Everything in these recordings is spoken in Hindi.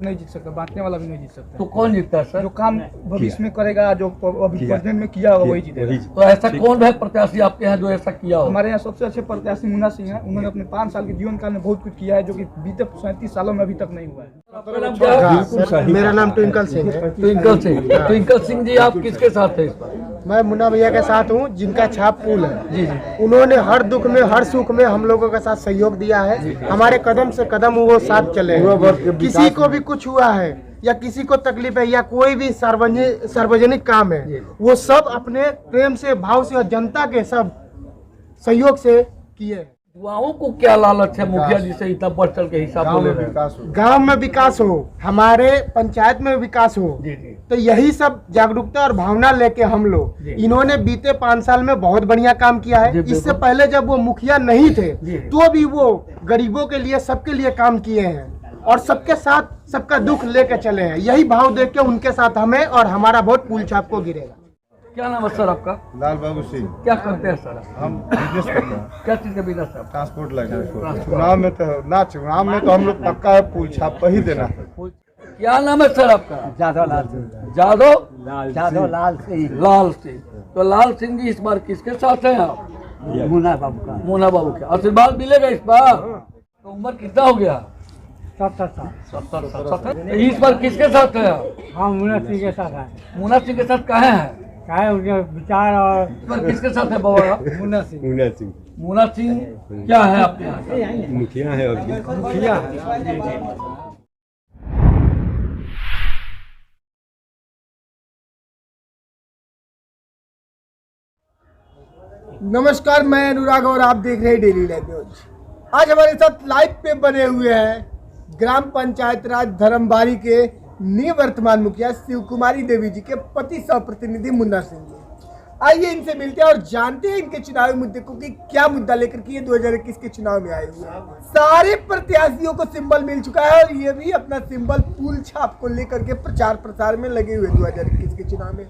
नहीं जीत सकता, बांटने वाला भी नहीं जीत सकता। तो कौन जीतता है सर? जो काम भविष्य में करेगा, जो अभी प्रेजेंट में किया होगा वही जीतेगा। तो ऐसा कौन है प्रत्याशी आपके यहाँ जो ऐसा किया हो? हमारे यहाँ सबसे अच्छे प्रत्याशी मुन्ना सिंह हैं। उन्होंने अपने 5 साल के जीवन काल में बहुत कुछ किया है जो कि बीते 37 सालों में अभी तक नहीं हुआ है। मेरा नाम ट्विंकल सिंह है। ट्विंकल सिंह जी, आप किसके साथ थे इस बार? मैं मुन्ना भैया के साथ हूँ, जिनका छाप फूल है। जी जी। उन्होंने हर दुख में हर सुख में हम लोगों के साथ सहयोग दिया है। हमारे कदम से कदम वो साथ चले हैं। किसी को भी कुछ हुआ है या किसी को तकलीफ है या कोई भी सार्वजनिक काम है, वो सब अपने प्रेम से, भाव से और जनता के सब सहयोग से किए। युवाओं को क्या लालच है मुखिया जी से इतना बढ़ चढ़ के हिसाब बोले? गांव में विकास हो, हमारे पंचायत में विकास हो, तो यही सब जागरूकता और भावना लेके हम लोग, इन्होंने बीते 5 साल में बहुत बढ़िया काम किया है। इससे पहले जब वो मुखिया नहीं थे तो भी वो गरीबों के लिए, सबके लिए काम किए हैं और सबके साथ सबका दुख लेके चले हैं। यही भाव देख के उनके साथ हमें और हमारा वोट फूल छाप को गिरेगा। क्या नाम है सर आपका? लाल बाबू सिंह। क्या करते हैं सर? हम बिजनेस करते हैं। क्या चीज का बिजनेस है? Transport line. चुनाव में तो हम लोग पक्का है, फूल छाप पर ही देना है। क्या नाम है सर आपका? जादव लाल सिंह। जादव लाल सिंह। तो लाल सिंह जी इस बार किसके साथ हैं आप? मुन्ना बाबू का। मुन्ना बाबू के आशीर्वाद मिलेगा इस बार? तो उम्र कितना हो गया? 70 साल। 70। इस बार किसके साथ है आप? हाँ, मुन्ना सिंह के साथ है। मुन्ना सिंह के साथ कहे हैं? क्या उनके विचार और इस बार किसके साथ है बाबा? मुन्ना सिंह। मुन्ना सिंह क्या है आपके यहाँ? मुखिया है अभी। मुखिया है। नमस्कार, मैं अनुराग और आप देख रहे हैं डेली लाइव न्यूज। आज हमारे साथ लाइव पे बने हुए हैं ग्राम पंचायत राज धर्मबारी के निवर्तमान मुखिया शिव कुमारी देवी जी के पति सह प्रतिनिधि मुन्ना सिंह जी। आइए इनसे मिलते हैं और जानते हैं इनके चुनावी मुद्दे को कि क्या मुद्दा लेकर के ये 2021 के चुनाव में आए हुए हैं। सारे प्रत्याशियों को सिंबल मिल चुका है और ये भी अपना सिंबल फूल छाप को लेकर के प्रचार प्रसार में लगे हुए 2021 के चुनाव में।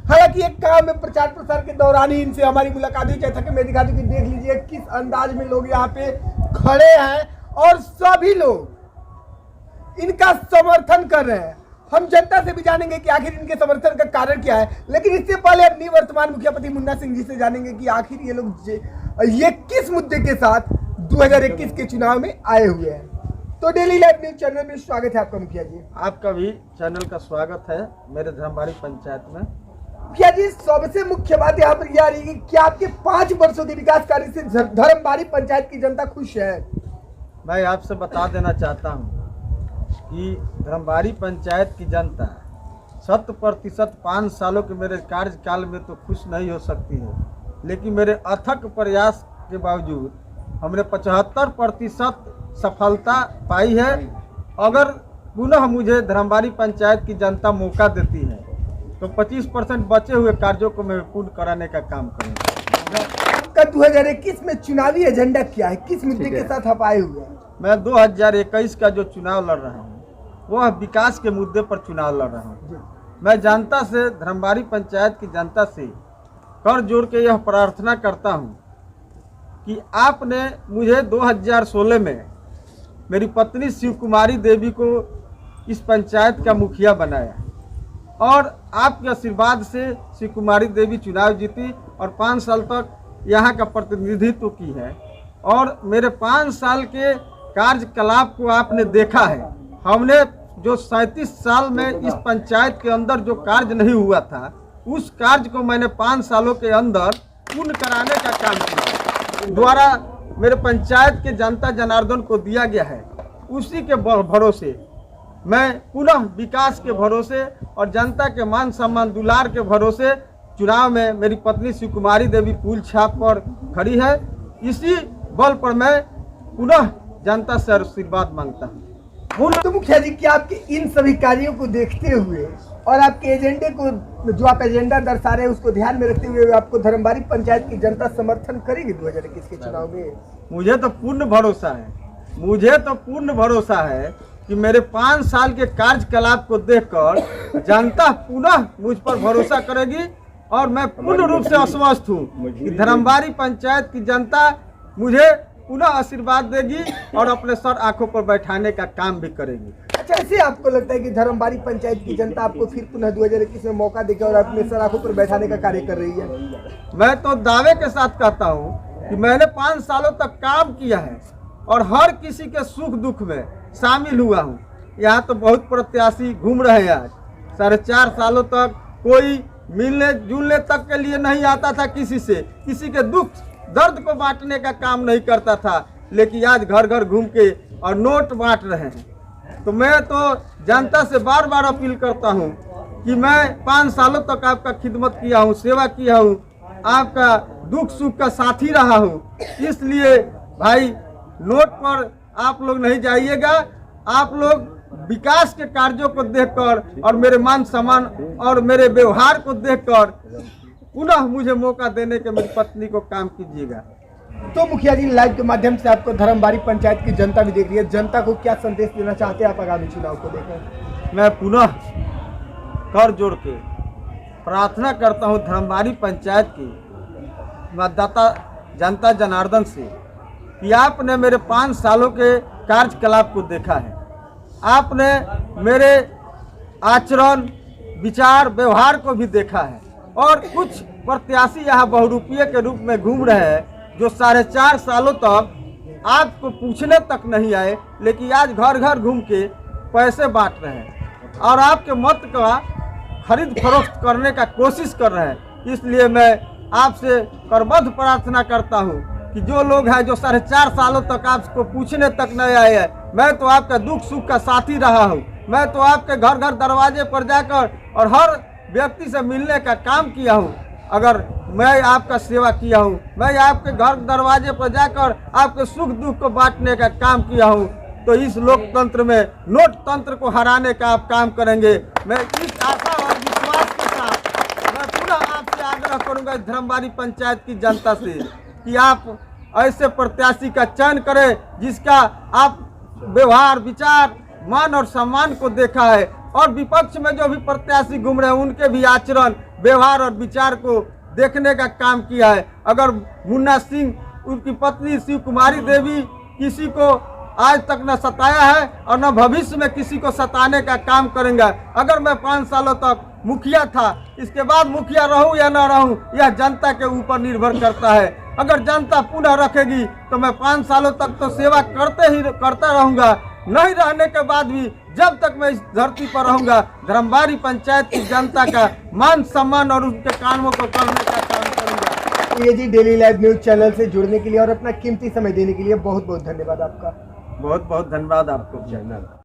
हालांकि एक काम में प्रचार प्रसार के दौरान ही इनसे हमारी मुलाकात हुई, जैसा कि मैं दिखा दूं कि देख लीजिए किस अंदाज में लोग यहाँ पे खड़े हैं और सभी लोग इनका समर्थन कर रहे हैं। हम जनता से भी जानेंगे कि आखिर इनके समर्थन का कारण क्या है, लेकिन इससे पहले अब निवर्तमान मुखियापति मुन्ना सिंह जी से जानेंगे कि आखिर ये लोग ये किस मुद्दे के साथ 2021 के चुनाव में आए हुए हैं। तो डेली लाइव न्यूज चैनल में स्वागत है आपका मुखिया जी। आपका भी चैनल का स्वागत है मेरे धर्मबारी पंचायत में। मुखिया जी, सबसे मुख्य बात यहाँ पर यह आ रही है कि क्या आपके 5 वर्षों के विकास कार्य से धर्मबारी पंचायत की जनता खुश है? मैं आपसे बता देना चाहता हूँ कि धर्मबारी पंचायत की जनता 100% 5 सालों के मेरे कार्यकाल में तो खुश नहीं हो सकती है, लेकिन मेरे अथक प्रयास के बावजूद हमने 75% सफलता पाई है। अगर पुनः मुझे धर्मबारी पंचायत की जनता मौका देती है तो 25% बचे हुए कार्यों को मैं पूर्ण कराने का काम करूँगा। आपका 2021 में चुनावी एजेंडा क्या है? किस मुद्दे के साथ आप आए हुए हैं? मैं 2021 का जो चुनाव लड़ रहा हूँ वह विकास के मुद्दे पर चुनाव लड़ रहा हूँ। मैं जनता से, धर्मबारी पंचायत की जनता से कर जोड़ के यह प्रार्थना करता हूँ कि आपने मुझे 2016 में मेरी पत्नी शिव कुमारी देवी को इस पंचायत का मुखिया बनाया और आपके आशीर्वाद से शिव कुमारी देवी चुनाव जीती और 5 साल तक यहाँ का प्रतिनिधित्व की है। और मेरे 5 साल के कार्यकलाप को आपने देखा है। हमने जो 37 साल में इस पंचायत के अंदर जो कार्य नहीं हुआ था, उस कार्य को मैंने 5 सालों के अंदर पूर्ण कराने का काम किया। द्वारा मेरे पंचायत के जनता जनार्दन को दिया गया है, उसी के भरोसे मैं पुनः विकास के भरोसे और जनता के मान सम्मान दुलार के भरोसे चुनाव में मेरी पत्नी शिव कुमारी देवी फूल छाप पर खड़ी है। इसी बल पर मैं पुनः जनता से आशीर्वाद मांगता हूँ। तो मुखिया जी, क्या आपके इन सभी कार्यों को देखते हुए और आपके एजेंडे को, जो आप एजेंडा दर्शा रहे हैं, उसको ध्यान में रखते हुए आपको धर्मबारी पंचायत की जनता समर्थन करेगी 2021 के चुनाव में? मुझे तो पूर्ण भरोसा है कि मेरे 5 साल के कार्यकलाप को देखकर जनता पुनः मुझ पर भरोसा करेगी और मैं पूर्ण रूप से आश्वस्त हूँ कि धर्मबारी पंचायत की जनता मुझे पुनः आशीर्वाद देगी और अपने सर आंखों पर बैठाने का काम भी करेगी। कैसे आपको लगता है कि धर्मबारी पंचायत की जनता आपको फिर पुनः 2021 में मौका देकर और अपने सराखों पर बैठाने का कार्य कर रही है? मैं तो दावे के साथ कहता हूँ कि मैंने 5 सालों तक काम किया है और हर किसी के सुख दुख में शामिल हुआ हूँ। यहाँ तो बहुत प्रत्याशी घूम रहे हैं आज। 4.5 सालों तक कोई मिलने जुलने तक के लिए नहीं आता था, किसी के दुख दर्द को बांटने का काम नहीं करता था, लेकिन आज घर घर घूम के और नोट बांट रहे हैं। तो मैं तो जनता से बार बार अपील करता हूं कि मैं 5 सालों तक आपका खिदमत किया हूं, सेवा किया हूं, आपका दुख सुख का साथी रहा हूं। इसलिए भाई नोट पर आप लोग नहीं जाइएगा। आप लोग विकास के कार्यों को देखकर और मेरे मान सम्मान और मेरे व्यवहार को देखकर पुनः मुझे मौका देने के मेरी पत्नी को काम कीजिएगा। तो मुखिया जी, लाइव के माध्यम से आपको धर्मबारी पंचायत की जनता भी देख रही है, जनता को क्या संदेश देना चाहते हैं आप आगामी चुनाव को लेकर? मैं पुनः कर जोड़ के प्रार्थना करता हूं धर्मबारी पंचायत की मतदाता जनता जनार्दन से कि आपने मेरे 5 सालों के कार्यकलाप को देखा है, आपने मेरे आचरण विचार व्यवहार को भी देखा है। और कुछ प्रत्याशी यहाँ बहुरूपीय के रूप में घूम रहे हैं जो 4.5 सालों तक आपको पूछने तक नहीं आए, लेकिन आज घर घर घूम के पैसे बांट रहे हैं और आपके मत का खरीद फरोख्त करने का कोशिश कर रहे हैं। इसलिए मैं आपसे करबद्ध प्रार्थना करता हूं कि जो लोग हैं जो 4.5 सालों तक आपको पूछने तक नहीं आए हैं, मैं तो आपका दुख सुख का साथी रहा हूं। मैं तो आपके घर घर दरवाजे पर जाकर और हर व्यक्ति से मिलने का काम किया हूं। अगर मैं आपका सेवा किया हूं, मैं आपके घर दरवाजे पर जाकर आपके सुख दुख को बांटने का काम किया हूं, तो इस लोकतंत्र में नोट तंत्र को हराने का आप काम करेंगे। मैं इस आशा और विश्वास के साथ मैं पुनः आपसे आग्रह करूंगा धर्मबारी पंचायत की जनता से कि आप ऐसे प्रत्याशी का चयन करें जिसका आप व्यवहार विचार मान और सम्मान को देखा है, और विपक्ष में जो भी प्रत्याशी घूम रहे हैं उनके भी आचरण व्यवहार और विचार को देखने का काम किया है। अगर मुन्ना सिंह, उनकी पत्नी शिव कुमारी देवी किसी को आज तक न सताया है और न भविष्य में किसी को सताने का काम करेंगे। अगर मैं 5 सालों तक मुखिया था, इसके बाद मुखिया रहूं या न रहूं यह जनता के ऊपर निर्भर करता है। अगर जनता पुनः रखेगी तो मैं 5 सालों तक तो सेवा करता रहूंगा, नहीं रहने के बाद भी जब तक मैं इस धरती पर रहूंगा धर्मबारी पंचायत की जनता का मान सम्मान और उनके कामों को करने का काम करूंगा। ये जी डेली लाइव न्यूज चैनल से जुड़ने के लिए और अपना कीमती समय देने के लिए बहुत बहुत धन्यवाद आपका। बहुत बहुत धन्यवाद आपको चैनल।